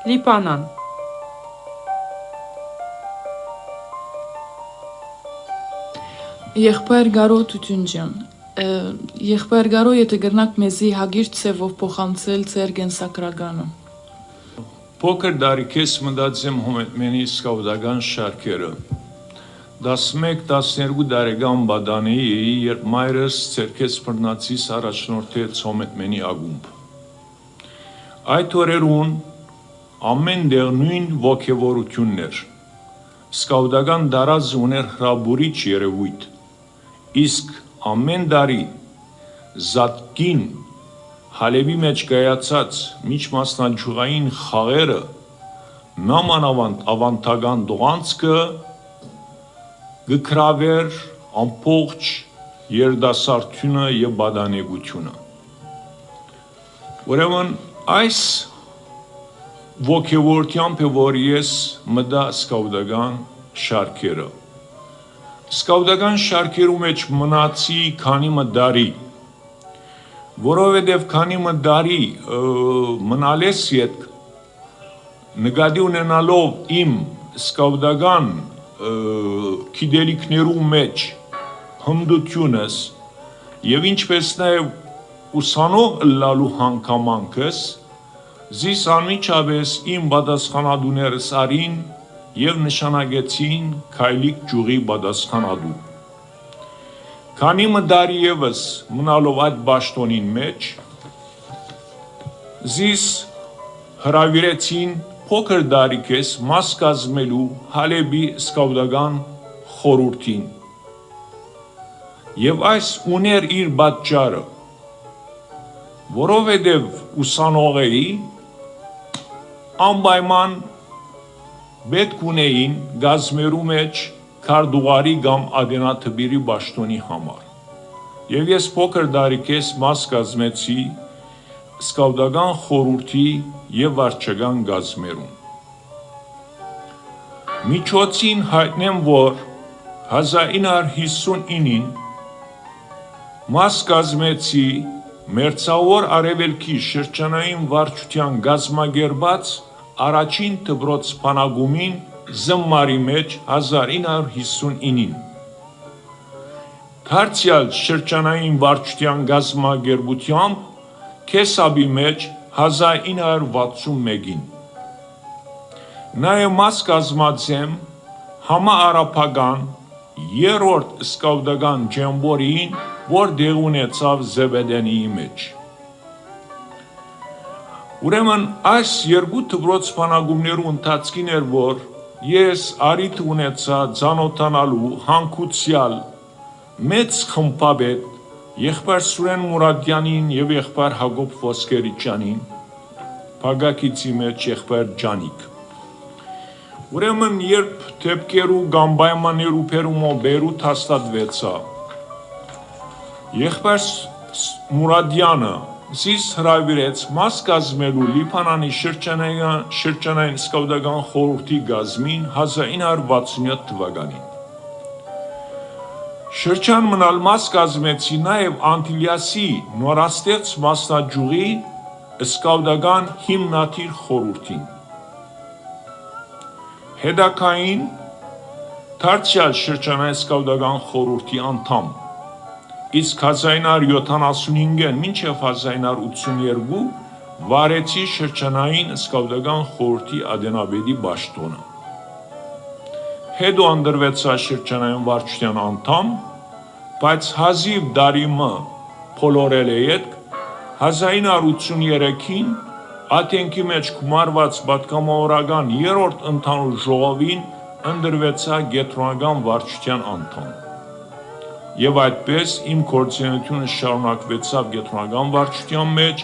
Լիպանան Եղբայր Գարո Թութունջյան Եղբայր Գարո, եթե գրնաք մեզի հագիր ցևով փոխանցել ձեր գենսակրագանը Փոքր դարիքես մտածեմ հոմետմենի սկավդական շարքերը 11-12 տարեկան բադանի էի, երբ մայրս ցերքես բռնացիս առաջնորդեց հոմետմենի ակումբ Այդ օրերուն ամեն դեղ նույն ոգևորություններ Սկավդական դարած ուներ հրաբուրիչ երևույթ Իսկ ամեն տարի զատկին հալեվի մեջ կայացած միջմասնաճյուղային խաղերը նամանավանդ ավանդական տողանցքը գկրավեր ամբողջ երդասարտությունը և բադանեկությունը Ուրեմն այս ոգևորությամբ է որ ես մտա սկավդական շարքերը Սկավդական շարքերու մեջ մնացի քանի մտարի Որովհետև քանի մտարի մնալես ետք նկատի ունենալով իմ սկավդական գիտելիքներու մեջ հմտությունս և ինչպես նաև ուսանող ըլլալու հանգամանքս զիս անմիջապես իմ պատասխանատուներս արին և նշանակեցին Քայլիկ ճյուղի պատասխանատու Քանի մտարի ևս մնալով այդ պաշտոնին մեջ զիս հրավիրեցին փոքր տարիքես մաս կազմելու Հալեբի սկավդական խորհրդին և այս ուներ իր պատճառը Որովհետև ուսանող էի անպայման պետք ունեին կազմերու մեջ քարտուղարի կամ ատենաթփիրի պաշտոնի համար Եվ ես փոքր տարիքես մաս կազմեցի սկավդական խորհրդի և վարչական կազմերուն Միջոցին հայտնեմ, որ 1959-ին մաս կազմեցի Մերձավոր Արևելքի շրջանային վարչության կազմակերպած առաջին դպրոց բանակումին Զմմարի մեջ 1959-ին Դարձյալ շրջանային վարչության կազմակերպությամբ Քեսաբի մեջ 1961-ին Նաև մաս կազմած եմ համաառաբական երրորդ սկավդական ջեմբորիին, որ դեղ ունեցավ Զեբեդենիի մեջ Ուրեմն այս երկու դպրոց բանակումներու ընթացքին էր, որ ես առիթ ունեցա ծանոթանալու հանգուցյալ մեծ խմբապետ եղբայր Սուրեն Մուրադյանին և եղբայր Հակոբ Ոսկերիչյանին, Փագաքիցի մեջ եղբայր Ջանիկ Ուրեմն երբ դեպքերու կամ պայմաններու բերումով Բեյրութ հաստատվեցա, եղբայր Մուրադյանը զիս հրավիրեց մաս կազմելու Լիբանանի շրջանային սկավդական խորհրդի կազմին 1967 թվականին Շրջան մնալ մաս կազմեցի նաև Անտիլիասի նորաստեղծ մասնաճյուղի սկավդական հիմնադիր խորհրդին Հետագային դարձյալ շրջանային սկավդական խորհրդի անդամ Իսկ 1975-ին մինչև 1982 վարեցի շրջանային սկավդական խորհրդի ատենապետի պաշտոնը Հետո ընտրվեցա շրջանային վարչության անդամ, բայց հազիվ դարիմը փոլորել է ետք 1983-ին Աթենքի մեջ գումարված պատգամավորական երրորդ ընդհանուր ժողովին ընտրվեցա կենտրոնական վարչության անդամ Եվ այդպես իմ գործունեությունը շարունակվեցավ կենտրոնական վարչության մեջ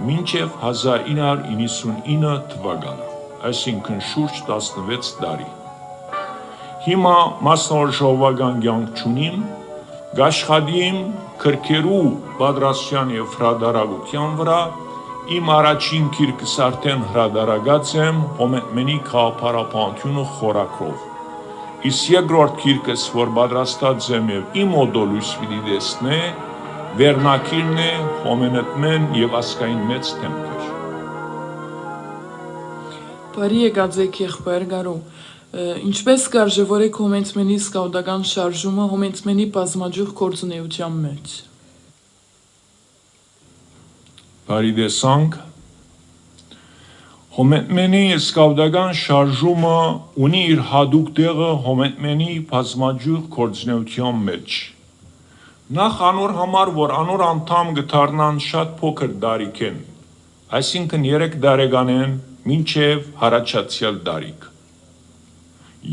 մինչև 1999 թվականը, այսինքն շուրջ 16 տարի Հիմա մասնավոր ժողովական կյանք չունիմ, կաշխատիմ գրքերու պատրաստության և հրատարակության վրա, իմ առաջին գիրքս արդեն հրատարակած եմ Հոմետմենի քաղաքապարապանությունը խորագրով, իսկ երկրորդ գիրքս, որ պատրաստած եմ և իմ մոտո լույս պիտի տեսնե, վերնագիրն է Հոմետմեն և ազգային մեծ դեմքեր։ Բարի եկած եք եղբայր Գարու։ Ինչպես կարժևորեք հոմենտմենի սկաուտական շարժումը հոմենտմենի բազմաջյուղ գործունեության մեջ։ Բարի դեսանք։ Հոմենտմենի սկաուտական շարժումը ունի իր հատուկ տեղը հոմենտմենի բազմաջյուղ գործունեության մեջ։ Նախ անոր համար, որ անոր անդամ գտարնան շատ փոքր տարիք են, այսինքն 3 տարեկան են մինչև հարաճացյալ տարիք։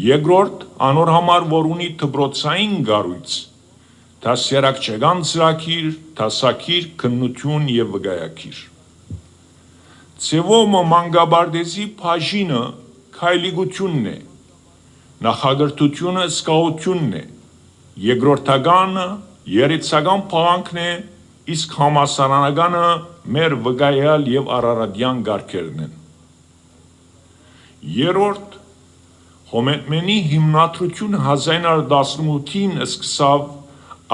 Երկրորդ անոր համար, որ ունի դպրոցային գառույց, դասերակցական ծրագիր, դասակիր, քննություն եւ վկայակիր։ Ձևոմը մանկաբարձի բաժինը քայլիկությունն է, նախագծությունը սկաուտությունն է, երկրորդականը երեցական փաղանքն է, իսկ համասարանականը մեր վկայալ եւ արարատյան գարկերն են։ Երրորդ հոմենտմենի հիմնադրությունը 1918-ին սկսավ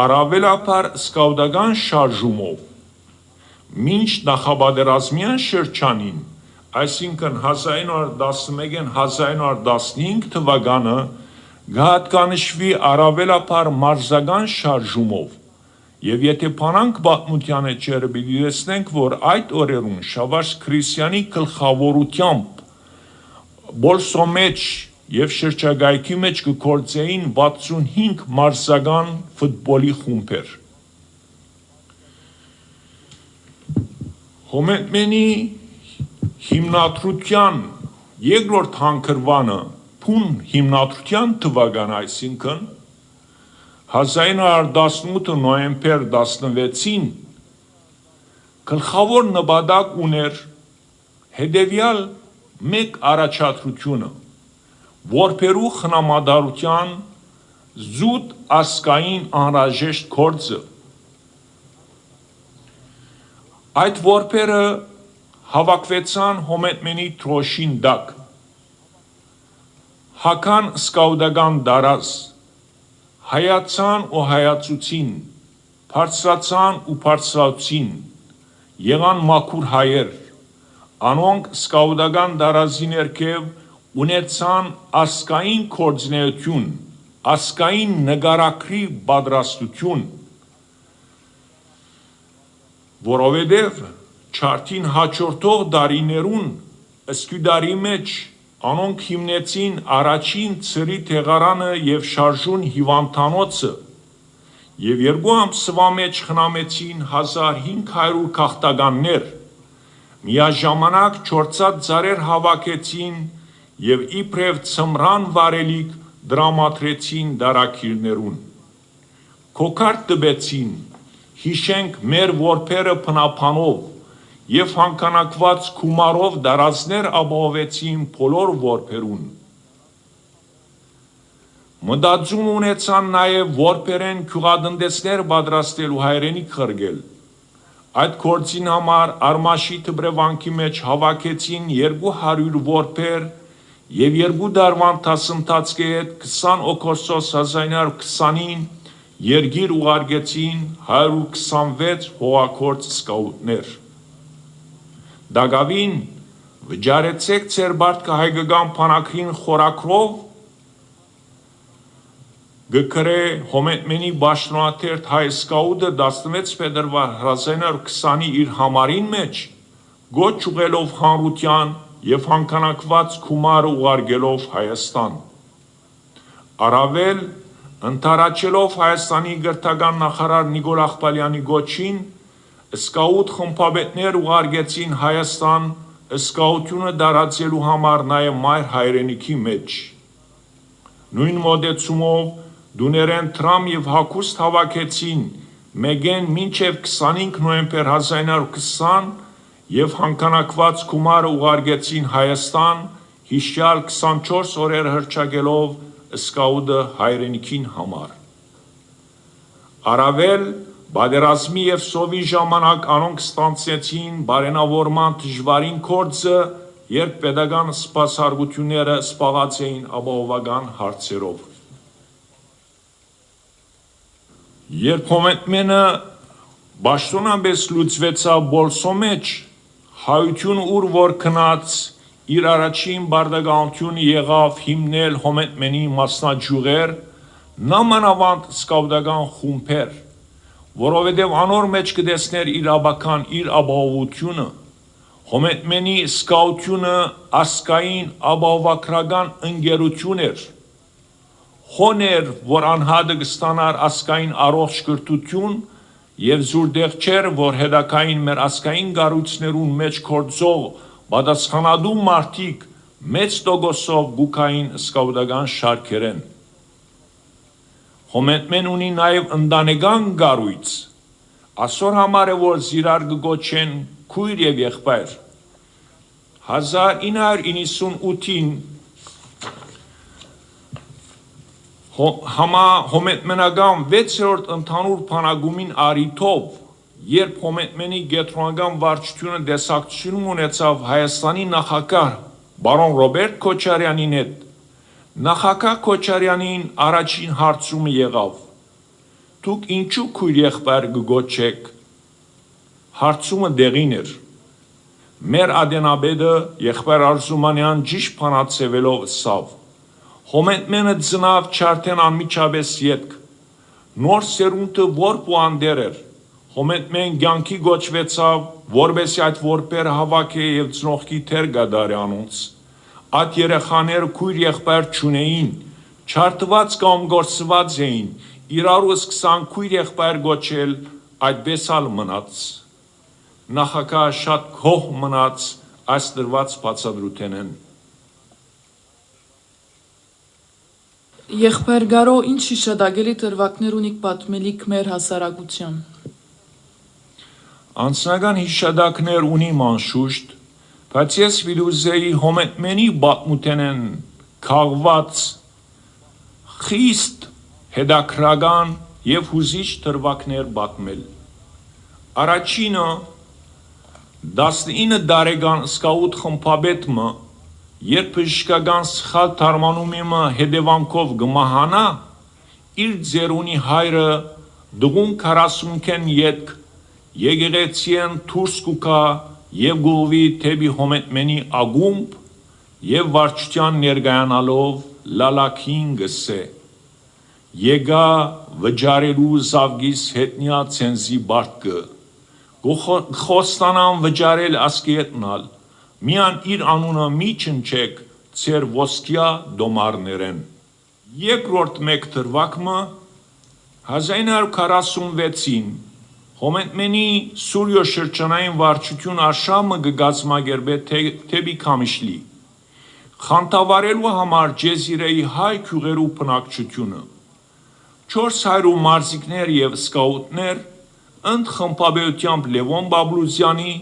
առավելաբար սկաուտական շարժումով, մինչ նախապատերազմյան շրջանին, այսինքն 1911-1915 թվականը գահատկանշվի առավելաբար մարզական շարժումով, եւ եթե փանանք պատմության էջերը պիտի տեսնենք, որ այդ օրերուն Շավարժ Քրիստյանի գլխավորությամբ Բոլսոմեջ եւ շրջագայքի մեջ կգործեին 65 մարզական ֆուտբոլի խումբեր։ Հոմենտմենի հիմնադրության երկրորդ հանգրվանը փուն հիմնադրության թվական, այսինքն 1918 նոյեմբեր 16-ին գլխավոր նպատակ ուներ հետևյալ մեկ առաջադրությունը, որբերու խնամադարության զուտ ասկային անհրաժեշտ գործը։ Այդ որբերը հավաքվեցան հոմենտմենի դրոշին տակ, հական սկաուտական դարած, հայացան ու հայացուցին, բարձրացան ու բարձրացին, եղան մաքուր հայեր, անոնք սկաուտական դարազի ներքև ունեցան ասկային գործունեություն, ասկային նկարագրի պատրաստություն, որովհետև չարթին հաջորդող դարիներուն սկյուդարի մեջ անոնք հիմնեցին առաջին ծրի տեղարանը եւ շարժուն հիվանդանոցը եւ 2 ամսվա մեջ խնամեցին 1500 քաղաքտականներ, միաժամանակ 4 ծառեր հավաքեցին եւ իբրև ծմրան վարելիք դրամատրեցին դարակիրներուն։ Կոկարդ տվեցին, հիշենք մեր որբերը փնապանով եւ հանգանակված գումարով դարածներ ապահովեցին բոլոր որբերուն։ Մտածում ունեցան նաեւ որբերեն գյուղատնտեսներ պատրաստելու հայրենիք խրգել։ Այդ գործին համար Արմաշի դպրևանքի մեջ հավաքեցին 200 որբեր եւ 2 տարվան դասընթացքի հետ 20 օգոստոս 1920-ին երգիր ուղարկեցին 126 հողագործ սկաուտներ։ Դագավին վճարեցեք ձեր բարդքը հայկական բանակրին խորակրով գկրե հոմենտմենի բաշնոաթերթ հայ սկաուտը 16 փետրվար 1920-ի իր համարին մեջ գոչ ուղելով հանրության եւ հանգանակված գումարը ուղարկելով Հայաստան։ Առավել ընդառաջելով Հայաստանի գրթական նախարար Նիկոլ Աղբալյանի գոչին, սկաուտ խմբապետներ ուղարկեցին Հայաստան սկաուտությունը դարածելու համար նաեւ մայր հայրենիքի մեջ։ Նույն մոտեցումով դուներեն Թրամ եւ հագուստ հավաքեցին մեգեն մինչև 25 նոյեմբեր 1920 եւ հանգանակված գումարը ուղարկեցին Հայաստան, հիշյալ 24 օրեր հռչակելով սկաուտը հայրենիքին համար։ Առավել պատերազմի եւ սովի ժամանակ անոնք ստանցեցին բարենավորման դժվարին գործը, երբ պետական սպասարկությունները սպաղած էին ապահովական հարցերով։ Երբ հոմենտմենը բաշտոնապես լուծվեցավ Բոլսոմեջ, հայություն ուր որ քնած իր առաջին բարդագանությունը եղավ հիմնել հոմետմենի մասնաճյուղեր, նամանավանդ սկավտական խումբեր, որովհետև անոր մեջ կտեսներ իր աբական, իր ապահովությունը, հոմետմենի սկաությունը ասկային ապահովագրական ընկերություն էր, հոներ, որ անհատը կստանար ասկային առողջ կրթություն և զուրդեղ չէր, որ հետակային մեր ասկային գառույցներուն մեջ գործող պատասխանատու մարդիկ մեծ տոկոսով գուքային սկավտական շարքերեն։ Հոմետմեն ունի նաև ընտանեկան գառույց, ասոր համար է, որ զիրար կգոչեն քույր և եղբայր։ 1998-ին հոմետմենական 6-րդ ընդհանուր բանակումին առիթով, երբ հոմետմենի գետրոնական վարչությունը տեսակցություն ունեցավ Հայաստանի նախագահ բարոն Ռոբերտ Քոչարյանին հետ, նախագահ Քոչարյանին առաջին հարցումը եղավ. դուք ինչու քույր եղբայր կգոչեք, հարցումը դեղին էր, մեր ադենաբեդը եղբայր Արզումանյան ճիշտ բանացևելով ըսավ, հոմետմենը ծնավ չարդեն անմիջապես ետք, նոր սերունդը որ պուանդեր էր, հոմետմեն կյանքի գոչվեցավ, որբեսի այդ որպերը հավաք է և ծնողքի թեր գադարի անոնց, այդ երեխաները քույր եղբայր չունեին, չարդված կամ գործված էին, իրարու սկսան քույր եղբայր գոչել, այդպես ալ մնաց։ Նախագահը շատ գոհ մնաց այս դրված բացատրութենեն։ Եղբայր Գարո, ինչ հիշադակելի դրվագներ ունիք պատմելիք մեր հասարակության։ Անձնական հիշադակներ ունիմ անշուշտ, բայց ես վիլուզեի հոմետմենի պատմութենեն քաղված խիստ հետաքրական և հուզիչ դրվագներ պատմել։ Առաջինը 19 տարեկան սկաուտ խմբապետը, երբ բժշկական սխալ թարմանումի հետևանքով կմահանա, իր ձերունի հայրը դղուն 40-քեն ետք եկեղեցիեն դուրս կուքա և գուղվի թեպի հոմետմենի ակումբ և վարչության ներկայանալով լալաքին գսե. Եկա վճարելու զավգիս հետնյա ցենզի բարտկը, խոստանամ վճարել ասկետնալ, միան իր անունը մի չնչեք ձեր ոսկյա դոմարներեն։ Երկրորդ մեկ դրվագը 1946-ին հոմետմենի Սուրյո շրջանային վարչություն արշավը կգազմագերբե թեպի Քամիշլի, խանդավառելու համար Ջեզիրեի հայ գյուղերու բնակչությունը, 400 մարզիկներ և սկաուտներ ընդխմբաբեությամբ Լևոն Բաբլուզյանի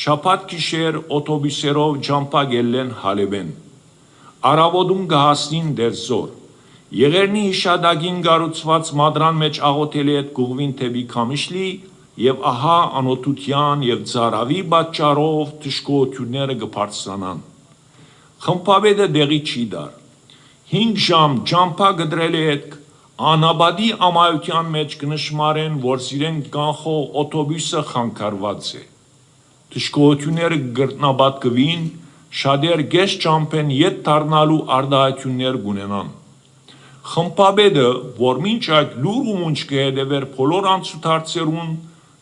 շաբաթ գիշեր օտոբուսերով ջամփագելեն Հալեբեն, առավոտում կհասնին դերձոր, Եղերնի հիշադակին կառուցված մադրան մեջ աղոթելի հետ գուղվին թեպի Քամիշլի և ահա անօթության և ծարավի պատճառով թշկողությունները կբարձրանան։ Խմբապետը դեղի չի դար, 5 ժամ ջամփա գդրելի հետ անապատի ամայության մեջ կնշմարեն, որ իրեն կանխող օտոբուսը խանգարված է։ Թշկողությունները կգրտնապատկվին, շատեր գեշ ջամփեն ետ դառնալու արտահայտություններ կունենան։ Խմբապետը, որ մինչ այդ լուր ու մունջ կհետևեր բոլոր անցուդարձերուն,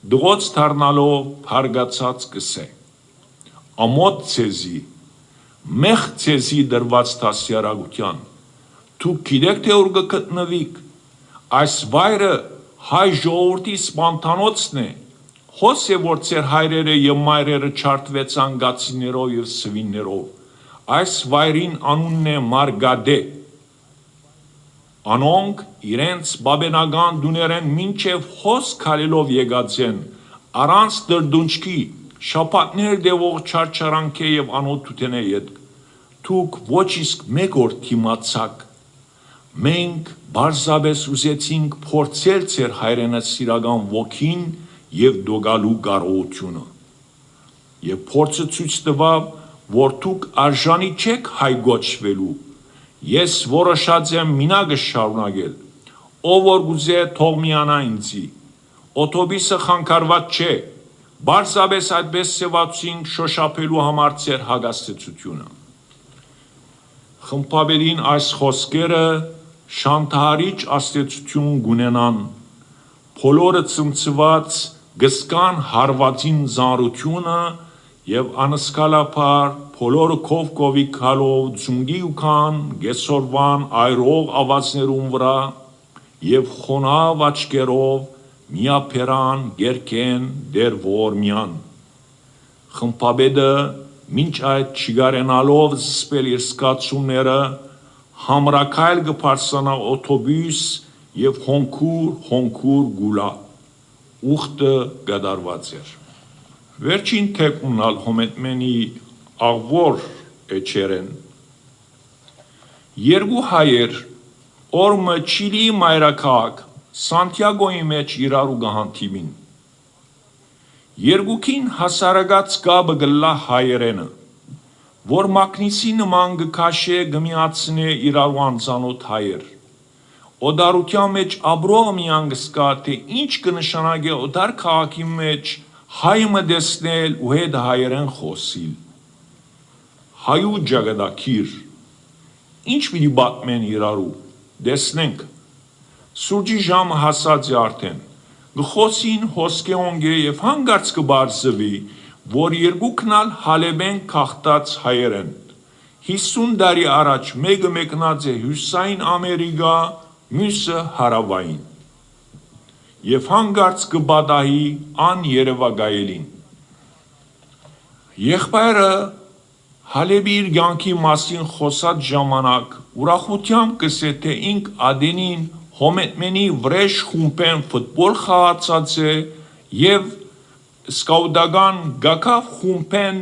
դղոց դառնալով հարգացած կսե. ամոթ ձեզի, մեղ ձեզի դրված դաստիարակության, դուք գիտեք թե ուր կգտնվիք, այս վայրը հայ ժողովրդի սպանդանոցն է, հոս է որ ձեր հայրերը և մայրերը չարդվեցան գացիներով և սվիններով, այս վայրին անունն է Մարգադե, անոնք իրենց բաբենական դուներեն մինչև հոս քալելով եկած են, առանց դրդունջքի, շաբաթներ տևող չարչարանքի և անօթութենե ետք, դուք ոչ իսկ մեկ օր դիմացաք, մենք պարզապես ուզեցինք փորձել ձեր հայրենասիրական ոգին և դոգալու կարողությունը, և փորձը ցույց տվավ, որ դուք արժանի չեք հայ գոչվելու, ես որոշած եմ մինագը շարունակել, ով որ գուզե թող միանա ինձի, օտոբուսը խանգարված չէ, պարզապես այդպես սևացուցինք շոշափելու համար ձեր հագաստեցությունը։ Խմբաբերին այս խոսքերը շանթահարիչ աստեցություն գունենան, բոլորը ծմծված գսկան հարվածին զանրությունը և անսկալապար բոլորը կովի կալով ձունգի ուքան գեսորվան այրող ավացներուն վրա և խոնավ աչկերով միապերան գերքեն դեր ողորմյան։ Խմբաբեդը մինչ այդ չգարենալով զսպել իր սկացումները համրակայլ գպարսանա օթոբյուս և հոնքուր գուլա, ուխտը գադարված էր։ Վերջին թեկունալ հոմետմենի աղվոր էչերեն։ Երկու հայեր օրմը Չիլիի մայրաքաղաք Սանտիագոյի մեջ իրարու գահանտիմին։ Երկուքին հասարակած կաբը գլա հայերենը, որ մակնիսի նման գքաշե գմիացնե իրարու անծանոթ հայեր։ Օդարության մեջ աբրողը միան գսկա, թե ինչ կնշանագե օդար քաղաքի մեջ հայը դեսնել ու հետ հայերեն խոսիլ։ Հայու ջագադակիր, ինչ պիտի բատմեն իրարու, դեսնենք։ Սուրջի ժամը հասած է արդեն, գխոսին հոսկե օնգե և հանգարց կբարձվի, որ երկուքնալ հալեբեն կախտած հայեր են։ 50 դարի առաջ մեկը մեկնած է հյուսային Ամերիկա, մյուսը հարավային։ Եվ հանգարց կբադահի ան երևագայելին։ Եղբայրը հալեբի իր կյանքի մասին խոսած ժամանակ ուրախությամբ կսե, թե ինք ադենին հոմետմենի վրեժ խումբեն ֆուտբոլ խաղացած է և սկաուտական գակավ խումբեն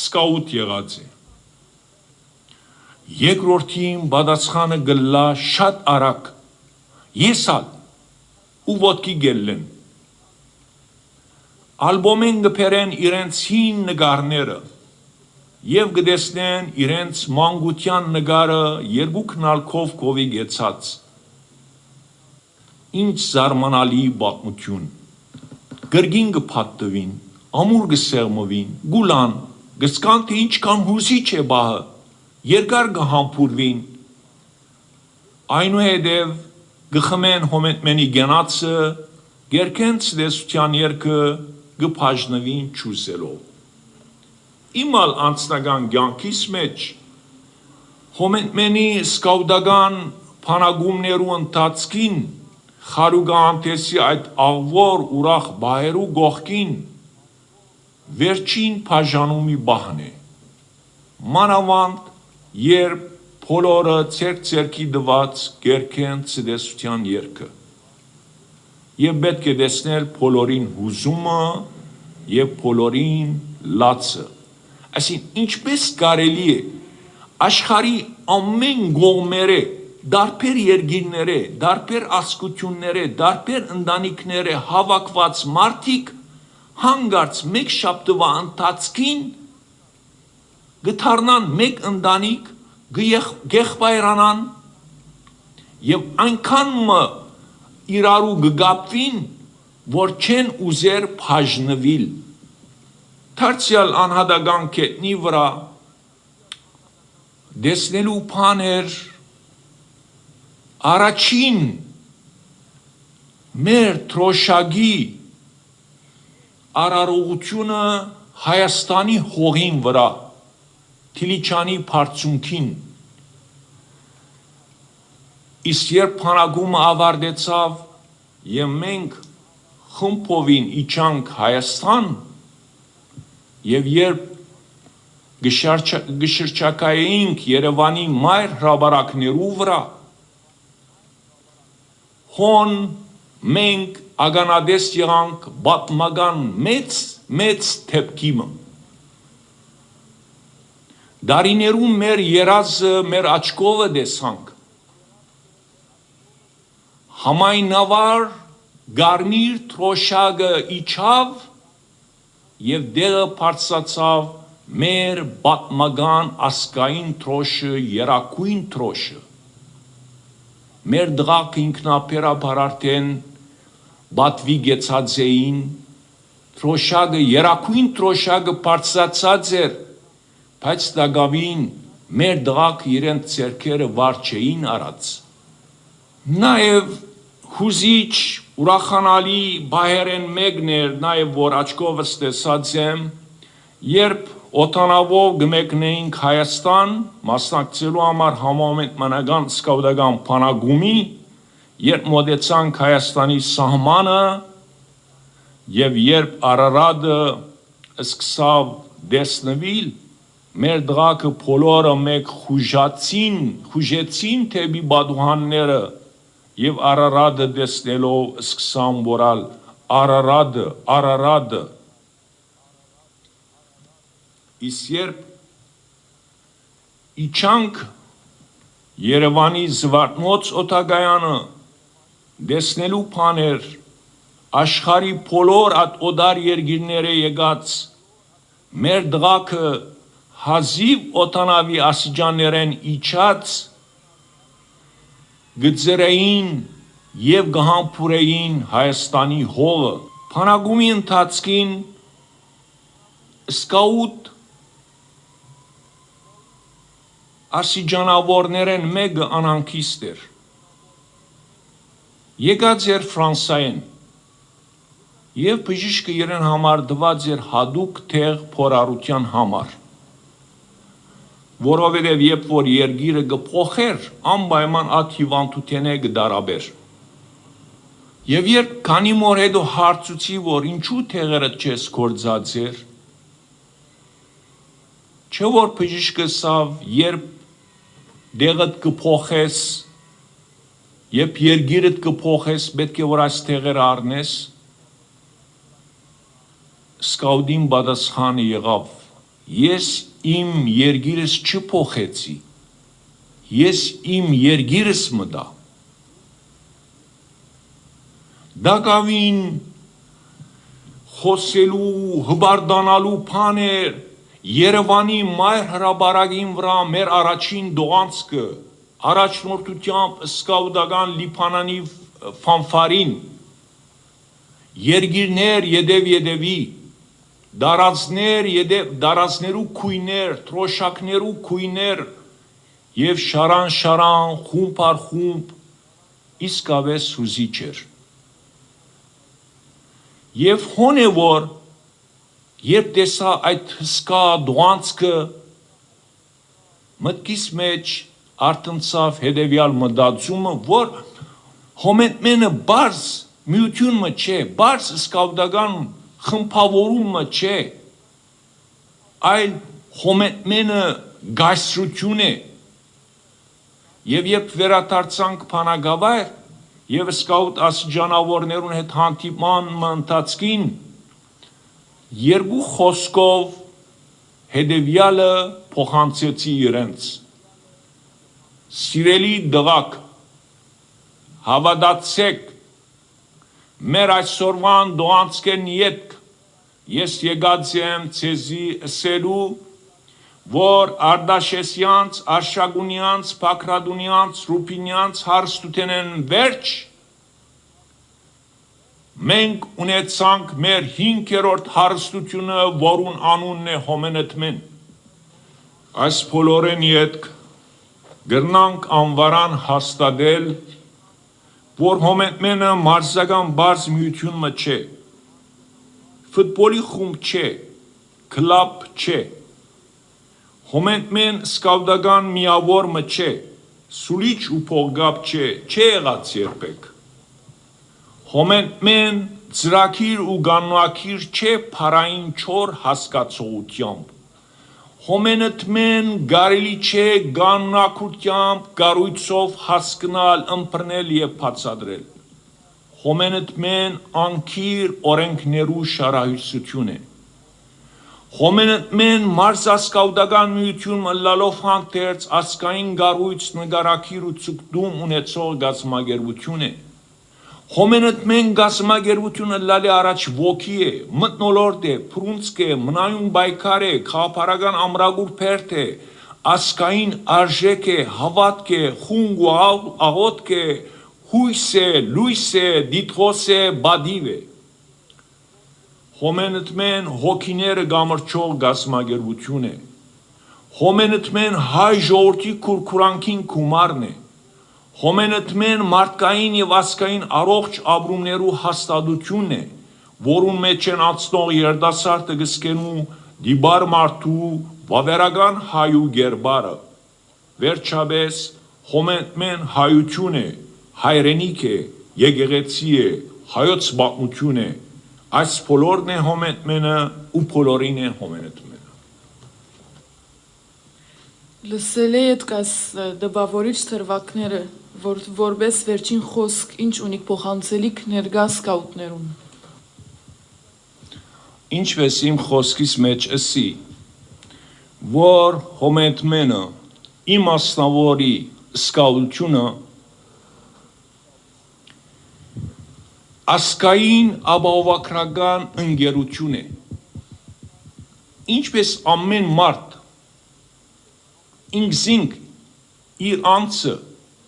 սկաուտ եղած է։ Երկրորդին պատասխանը գլա շատ արագ, եսալ ու ոտքի գելլեն։ Ալբոմեն գպերեն իրենց հին նգարները և գտեսնեն իրենց մանկության նգարը երկուքն ալքով կովի գեցած։ Ինչ զարմանալի պատմություն։ Գրգին կփաթթվին, ամուր կսեղմվին, գուլան, գսկան թե ինչքան հուզիչ է բահը, երկար կհամբուրվին։ Այնուհետև գխմեն հոմետմենի գենացը, գերքեն ցտեսության երկը գփաժնվին չուսելով։ Իմալ անձնական կյանքիս մեջ հոմետմենի սկաուտական փանագումներու ընթացքին խարուգանտեսի այդ աղվոր ուրախ բահերու գողքին վերջին բաժանումի բահն է։ Մանավանդ երբ բոլորը ցերքի դված գերքեն ցտեսության երկը։ Եվ պետք է տեսնել բոլորին հուզումը և բոլորին լացը։ Այսին ինչպես կարելի է աշխարհի ամեն գողմերը, դարբեր երկիրները, դարբեր ազգությունները, դարբեր ընտանիքները հավաքված մարդիկ հանգարց մեկ շաբթվա ընթացքին գթարնան մեկ ընտանիք, գեղբայրանան և այնքան իրարու գգապվին, որ չեն ուզեր բաժնվիլ։ Դարձյալ անհատական գետնի վրա դեսնելու բաներ առաջին մեր թրոշակի արարողությունը Հայաստանի հողին վրա, Թիլիչանի բարձունքին, իսկ երբ փանագումը ավարտեցավ և մենք խմբովին իջանք Հայաստան և երբ գշրջակայեինք Երևանի մայր հրապարակներու վրա, հոն մենք ականատես եղանք պատմական մեծ թեփքիմը։ Դարիներու մեր երազը մեր աչքովը տեսանք։ Համայնավար գարմիր թրոշակը իջավ և դեղը բարձրացավ մեր պատմական ասկային թրոշը, երակույն թրոշը։ Մեր դղաք ինքնաբերաբար արդեն բատվի գեցած էին, թրոշակը, երակույն թրոշակը բարձրացած էր, բայց դակավին մեր դղակ իրենց ձեռքերը վար չէին արած։ Նաև հուզիչ, ուրախանալի բահերեն մեկն էր, նաև որ աչքովս տեսած եմ, երբ օտանավով գմեկնեինք Հայաստան, մասնակցելու համար համամենական սկավդական փանագումի, երբ մոտեցանք Հայաստանի սահմանը եւ երբ Արարատը սկսավ դեսնվել, մեր դղակը բոլորը մեկ խուժեցին թեպի բադուհանները եւ Արարատը դեսնելով սկսան որալ Արարատը, Արարատը։ Իսկ երբ իջանք Երևանի Զվարթնոց օտագայանը դեսնելու բաներ աշխարհի բոլոր օտար երկիրները եկած մեր դղակը հազիվ օտանավի ասիջաններեն իջած գծերային եւ գահամփուրեին Հայաստանի հողը փանագումի ընթացքին սկաուտ ասիջանավորներեն մեկը անհանգիստ էր եկած էր Ֆրանսայեն եւ բժիշկը իրեն համար դված էր հadouk թեղ փորարության համար որովհետև երբ որ երգիրը գփոխեր անպայման այդ հիվանդութենե գդարաբեր եւ երբ քանի մոր հետո հարցուցի որ ինչու թեղերը չես կործածեր չէ որ բժիշկը սավ երբ դեղդ կփոխես երբ երգիրդ կփոխես պետք է որ այս թեղերը առնես սկաուդին պատասխանը եղավ ես իմ երգիրս չփոխեցի ես իմ երգիրս մտա դակավին խոսելու հբարդանալու բաներ Երևանի մայր հրաբարագին վրա մեր առաջին դողանցքը առաջնորդությամբ սկաուտական լիփանանի ֆանֆարին երգիրներ յետևի դարածներու քույներ, թրոշակներու քույներ եւ շարան խումբ առ խումբ իսկավես հուզիչ էր։ Եվ հոն է որ երբ տեսա այդ հսկա դողանցքը մտքիս մեջ արտնցավ հետևյալ մտածումը, որ հոմենտմենը բարձ միությունը չէ, բարձ սկավդական խմբավորումը չէ, այլ հոմենտմենը գայսրություն է, և երբ վերադարձանք Փանագավայր և սկաուտ ասիջանավորներուն հետ հանդիպման ընթացքին երկու խոսքով հետևյալը փոխանցեցի իրենց. Սիրելի դղակ, հավատացեք մեր այսօրվան դոանցքեն ետք ես եկած եմ ցեզի ասելու, որ Արտաշեսյանց, Արշակունյանց, Փակրադունյանց, Ռուփինյանց հարստութենեն վերջ մենք ունեցանք մեր 5-րդ հարստությունը, որուն անունն է հոմենետմեն։ Այս բոլորեն ետք գրնանք անվարան հաստատել, որ հոմենտմենը մարզական բարձ միությունը չէ, ֆուտբոլի խումբ չէ, կլաբ չէ, հոմենտմեն սկավդական միավորը չէ, սուլիչ ու փողգապ չէ եղած երբեք, հոմենտմեն ծրագիր ու գանուակիր չէ փարային չոր հասկացողությամբ, հոմենտմեն գարելի չէ գանուակությամբ, գարույցով հասկնալ, ըմբռնել և բացատրել, հոմենտմեն անկիր օրենքներու շարահյուսություն է, հոմենտմեն մարզասկավդական միություն մլալով հանդերձ ասկային գարույց նգարակիր ու ծուկդում ունեցող գազմագերբություն է, հոմենտմեն գազմագերբությունը լալի առաջ ոգի է, մտնոլորտ է, պրունցք է, մնայուն բայկար է, խաղապարական ամրագուր պերտ է, ասկային արժեք է, հավատք է, խունգ ու աղոտք է, հույս է, լույս է, դիտխոս է, բադիվ է, հոմենտմեն հոգիները գամրջող գազմագերբություն է, Հոմենըտմեն հայ ժողովրդի քուրքուրանքին գումարն է։ Հոմենըտմեն մարդկային եւ ազգային առողջ ապրումներու հաստատությունն է, որուն մեջ են անցնող երդասարտը գսկենու դիբար մարդու վավերական հայու գերբարը։ Վերջապես հոմենտմեն հայություն է, հայրենիք է, եկեղեցի է, հայոց պատմություն է, այս բոլորն է հոմենտմենը ու բոլորին է հոմենտմենը։ Լսել է այդքաս դպավորիչ թրվակները, որպես վերջին խոսք ինչ ունիք փոխանցելիք ներկա սկաուտներուն։ Ինչպես իմ խոսքիս մեջ ասի, որ հոմենտմենը իմ ասնավորի սկաուտությունը ասկային ապահովագրական ընկերություն է, ինչպես ամեն մարդ ինքզինք իր անձը,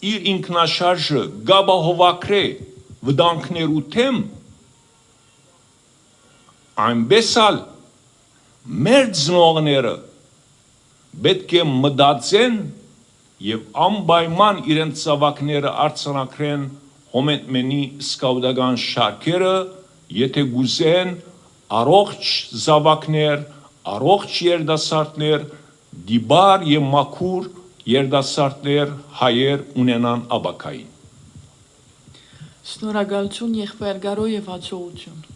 իր ինքնաշարժը գաբահովակրե վտանգներու թեմ, այնպես ալ մեր ծնողները պետք է մտածեն եւ անպայման իրենց ծավակները արձանագրեն հոմենտմենի սկաուտական շարքերը, եթե գուզեն առողջ զավակներ, առողջ երդասարտներ, դիբար եւ մաքուր երդասարտներ հայեր ունենան ապակային։ Շնորհակալություն եղբայր Գարո եւ հաջողություն։